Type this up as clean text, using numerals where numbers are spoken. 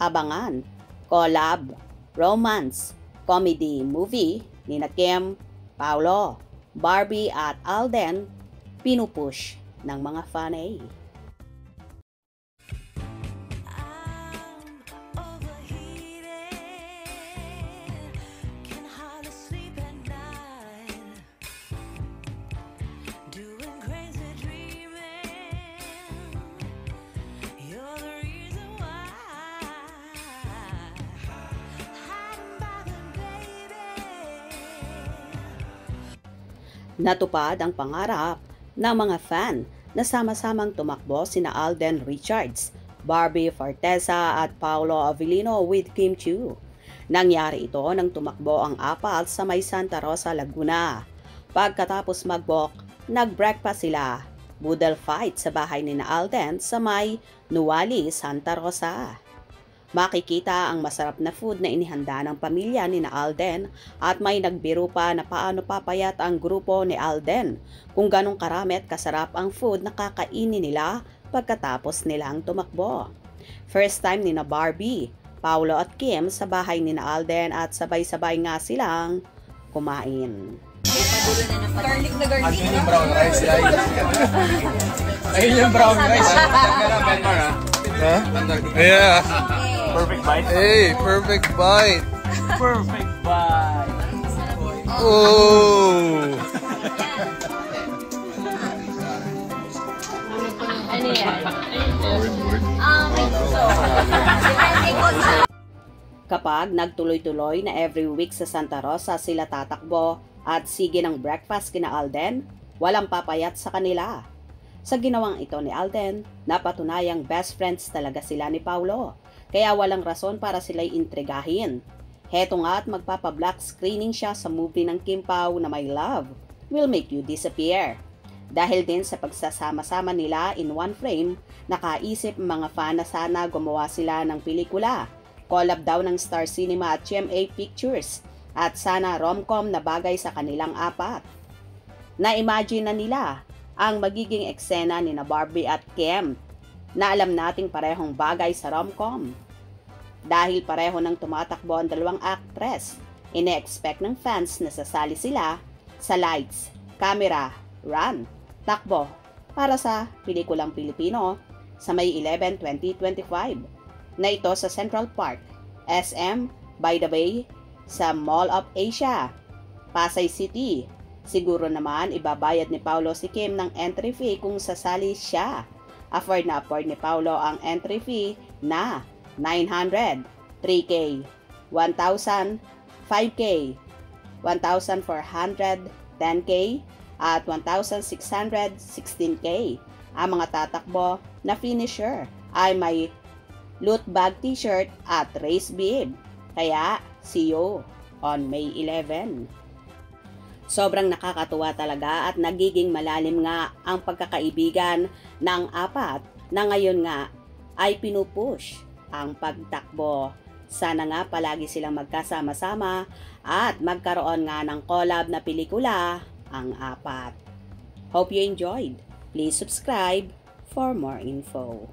abangan, collab, romance, comedy movie ni Kim, Paolo, Barbie at Alden, pinupush ng mga fanay. Natupad ang pangarap ng mga fan na sama-samang tumakbo sina Alden Richards, Barbie Forteza at Paolo Avellino with Kim Chiu. Nangyari ito nang tumakbo ang apat sa may Santa Rosa, Laguna. Pagkatapos mag-book, nag-breakfast sila. Boodle fight sa bahay ni Alden sa may Nuwali, Santa Rosa. Makikita ang masarap na food na inihanda ng pamilya ni Alden at may nagbiro pa na paano papayat ang grupo ni Alden kung ganong karami at kasarap ang food na kakainin nila pagkatapos nilang tumakbo. First time ni Barbie, Paolo at Kim sa bahay ni Alden at sabay-sabay nga silang kumain. Garlic na garlic. Ayun yung brown rice, guys. Ayun yung brown rice. Huh? Yeah. Perfect bite. Hey, perfect bite. Perfect bite. Oh. Ano yan? Kapag nagtuloy-tuloy na every week sa Santa Rosa sila tatakbo at sige ng breakfast kina Alden, walang papayat sa kanila. Sa ginawang ito ni Alden, napatunayang best friends talaga sila ni Paolo, kaya walang rason para sila'y intrigahin. Heto nga at magpapa-black screening siya sa movie ng Kim Pao na My Love Will Make You Disappear. Dahil din sa pagsasama-sama nila in one frame, nakaisip mga fan na sana gumawa sila ng pelikula. Collab daw ng Star Cinema at GMA Pictures at sana rom-com na bagay sa kanilang apat. Na-imagine na nila ang magiging eksena ni Barbie at Kim na alam nating parehong bagay sa rom-com. Dahil pareho nang tumatakbo ang dalawang actress, ine-expect ng fans na sasali sila sa lights, camera, run, takbo para sa pelikulang Pilipino sa May 11, 2025 na ito sa Central Park, SM, by the way, sa Mall of Asia, Pasay City. Siguro naman ibabayad ni Paolo si Kim ng entry fee kung sasali siya. Afford na afford ni Paolo ang entry fee na 900, 3K, 1,000, 5K, 1,400, 10K, at 1,600, 16K. Ang mga tatakbo na finisher ay may loot bag t-shirt at race bib. Kaya, see you on May 11. Sobrang nakakatuwa talaga at nagiging malalim nga ang pagkakaibigan ng apat na ngayon nga ay pinupush ang pagtakbo. Sana nga palagi silang magkasama-sama at magkaroon nga ng collab na pelikula ang apat. Hope you enjoyed. Please subscribe for more info.